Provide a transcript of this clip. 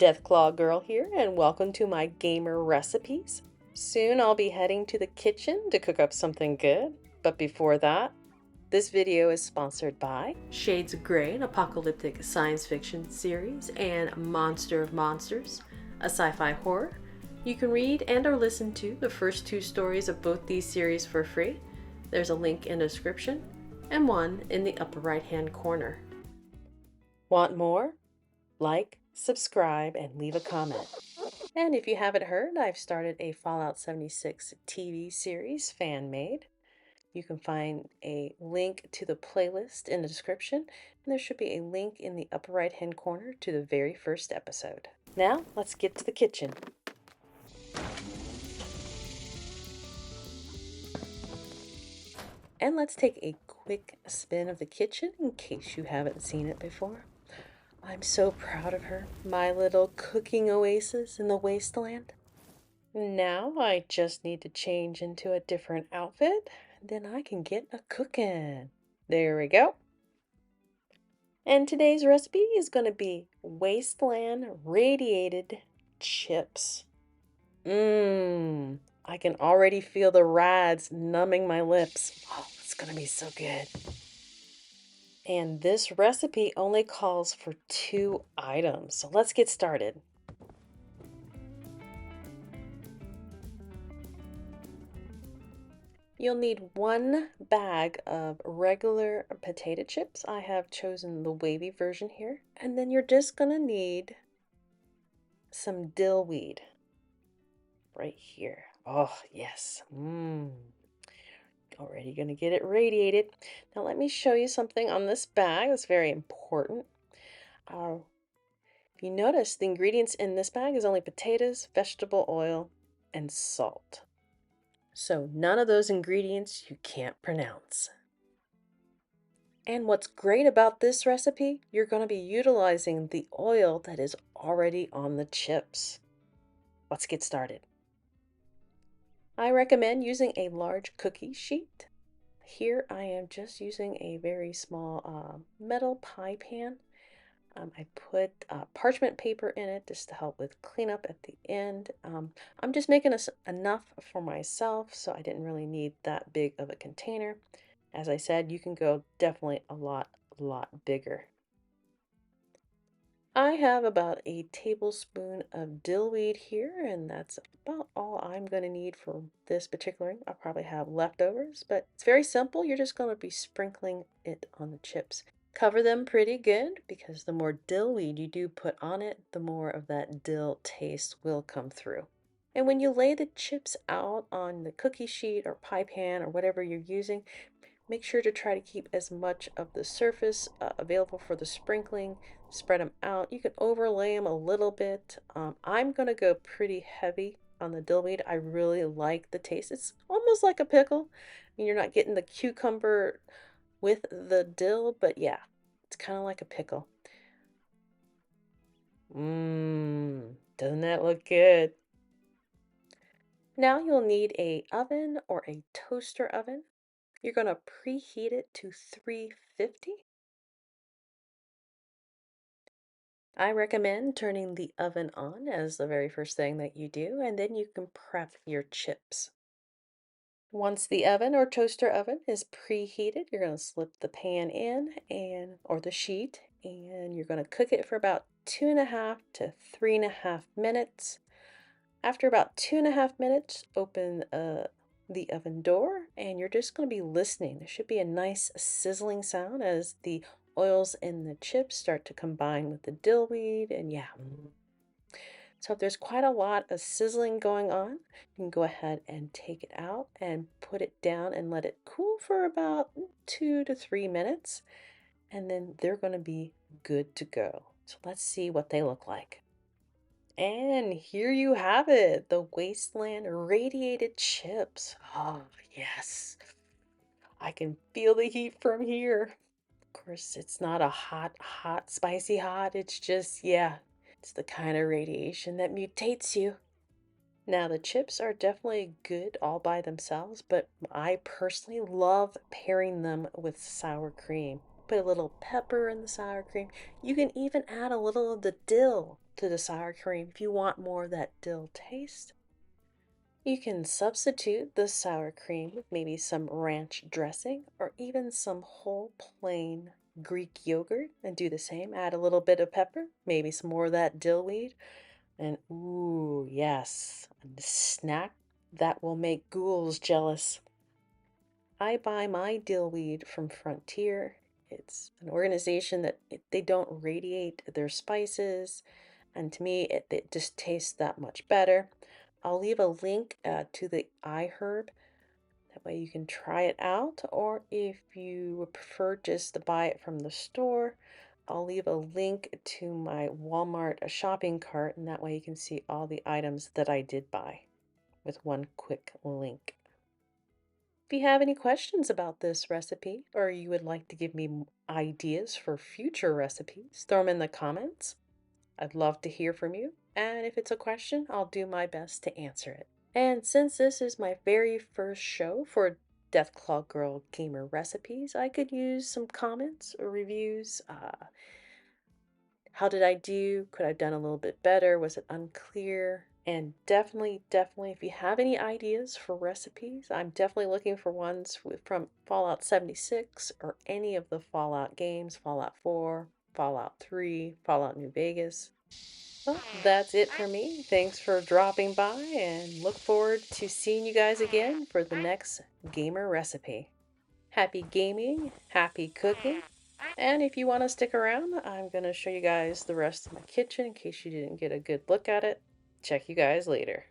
Deathclaw Girl here, and welcome to my gamer recipes. Soon I'll be heading to the kitchen to cook up something good, but before that, this video is sponsored by Shades of Grey, an apocalyptic science fiction series, and Monster of Monsters, a sci-fi horror. You can read and or listen to the first two stories of both these series for free. There's a link in the description and one in the upper right hand corner. Want more? Like, subscribe, and leave a comment. And if you haven't heard, I've started a Fallout 76 TV series, fan-made. You can find a link to the playlist in the description, and there should be a link in the upper right-hand corner to the very first episode. Now, let's get to the kitchen. And let's take a quick spin of the kitchen in case you haven't seen it before. I'm so proud of her, my little cooking oasis in the wasteland. Now I just need to change into a different outfit, then I can get a cooking. There we go. And today's recipe is going to be Wasteland Radiated chips. I can already feel the rads numbing my lips. Oh, it's going to be so good. And this recipe only calls for 2 items, so let's get started. You'll need 1 bag of regular potato chips. I have chosen the wavy version here. And then you're just gonna need some dill weed right here. Oh, yes. Already gonna get it radiated. Now let me show you something on this bag that's very important. If you notice, the ingredients in this bag is only potatoes, vegetable oil, and salt. So none of those ingredients you can't pronounce. And what's great about this recipe, you're going to be utilizing the oil that is already on the chips. Let's get started. I recommend using a large cookie sheet. Here I am just using a very small metal pie pan. I put parchment paper in it just to help with cleanup at the end. I'm just making enough for myself, so I didn't really need that big of a container. As I said, you can go definitely a lot bigger. I have about a tablespoon of dill weed here, and that's about all I'm going to need for this particular. I'll probably have leftovers, but it's very simple. You're just going to be sprinkling it on the chips. Cover them pretty good, because the more dill weed you do put on it, the more of that dill taste will come through. And when you lay the chips out on the cookie sheet or pie pan or whatever you're using, make sure to try to keep as much of the surface available for the sprinkling. Spread them out. You can overlay them a little bit. I'm going to go pretty heavy on the dill weed. I really like the taste. It's almost like a pickle. I mean, you're not getting the cucumber with the dill, but yeah, it's kind of like a pickle. Doesn't that look good? Now you'll need an oven or a toaster oven. You're going to preheat it to 350. I recommend turning the oven on as the very first thing that you do, and then you can prep your chips. Once the oven or toaster oven is preheated, you're going to slip the pan in or the sheet, and you're going to cook it for about 2.5 to 3.5 minutes. After about 2.5 minutes, open the oven door, and you're just going to be listening. There should be a nice sizzling sound as the oils in the chips start to combine with the dill weed, and yeah. So if there's quite a lot of sizzling going on, you can go ahead and take it out and put it down and let it cool for about 2 to 3 minutes, and then they're going to be good to go. So let's see what they look like. And here you have it, the Wasteland Radiated chips. Oh, yes. I can feel the heat from here. Of course, it's not a hot, spicy hot. It's just, yeah, it's the kind of radiation that mutates you. Now, the chips are definitely good all by themselves, but I personally love pairing them with sour cream. put a little pepper in the sour cream. You can even add a little of the dill to the sour cream if you want more of that dill taste. You can substitute the sour cream with maybe some ranch dressing or even some whole plain Greek yogurt and do the same. Add a little bit of pepper, maybe some more of that dill weed, and ooh, yes, a snack that will make ghouls jealous. I buy my dill weed from Frontier. It's an organization that they don't radiate their spices, and to me, it just tastes that much better. I'll leave a link to the iHerb. That way you can try it out, or if you would prefer just to buy it from the store, I'll leave a link to my Walmart shopping cart, and that way you can see all the items that I did buy with one quick link. If you have any questions about this recipe, or you would like to give me ideas for future recipes, throw them in the comments. I'd love to hear from you, and if it's a question, I'll do my best to answer it. And since this is my very first show for Deathclaw Girl Gamer Recipes, I could use some comments or reviews. How did I do? Could I have done a little bit better? Was it unclear? And definitely, if you have any ideas for recipes, I'm definitely looking for ones from Fallout 76 or any of the Fallout games, Fallout 4, Fallout 3, Fallout New Vegas. Well, that's it for me. Thanks for dropping by and look forward to seeing you guys again for the next gamer recipe. Happy gaming, happy cooking, and if you want to stick around, I'm going to show you guys the rest of my kitchen in case you didn't get a good look at it. Check you guys later.